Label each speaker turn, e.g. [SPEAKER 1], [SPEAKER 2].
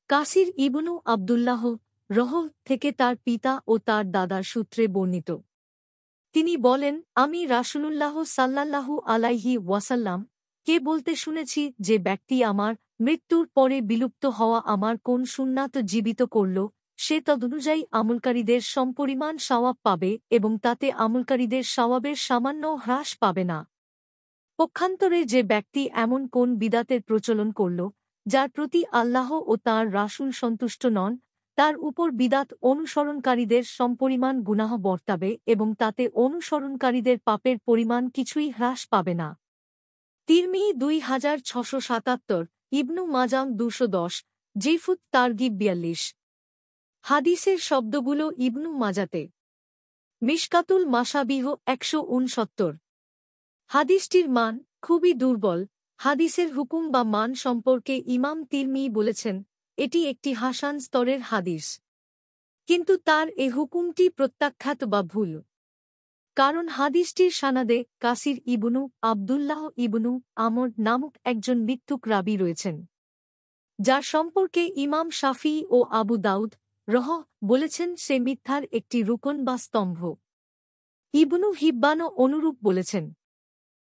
[SPEAKER 1] কাসির ইবনু আবদুল্লাহ রহ থেকে তার পিতা ও তার দাদার সূত্রে বর্ণিত। তিনি বলেন, আমি রাসূলুল্লাহ সাল্লাল্লাহু আলাইহি ওয়াসাল্লাম কে বলতে শুনেছি, যে ব্যক্তি আমার মৃত্যুর পরে বিলুপ্ত হওয়া আমার কোন সুন্নাত জীবিত করল, সে তদনুযায়ী আমলকারীদের সমপরিমাণ সওয়াব পাবে এবং তাতে আমলকারীদের সওয়াবের সামান্য হ্রাস পাবে না। পক্ষান্তরে যে ব্যক্তি এমন কোন বিদাতের প্রচলন করল, যার প্রতি আল্লাহ ও তাঁর রাসূল সন্তুষ্ট নন, তার উপর বিদাত অনুসরণকারীদের সমপরিমাণ গুনাহ বর্তাবে এবং তাতে অনুসরণকারীদের পাপের পরিমাণ কিছুই হ্রাস পাবে না। তিরমিজি 2677, ইবনু মাজাহ 210, জিফুত তারগিব 42। হাদিসের শব্দগুলো ইবনু মাজাতে। মিশকাতুল মাসাবিহ 169। হাদিসটির মান খুবই দুর্বল। হাদিসের হুকুম বা মান সম্পর্কে ইমাম তিরমিজি বলেছেন, এটি একটি হাসান স্তরের হাদিস। কিন্তু তার এ হুকুমটি প্রত্যাখ্যাত বা ভুল। কারণ হাদিসটির সানাদে কাসির ইবনু আবদুল্লাহ ইবনু আমর নামক একজন মিথ্যুক রাবী রয়েছেন, যার সম্পর্কে ইমাম শাফিঈ ও আবু দাউদ রহ বলেছেন সে মিথ্যার একটি রুকন বা স্তম্ভ। ইবনু হিব্বানও অনুরূপ বলেছেন।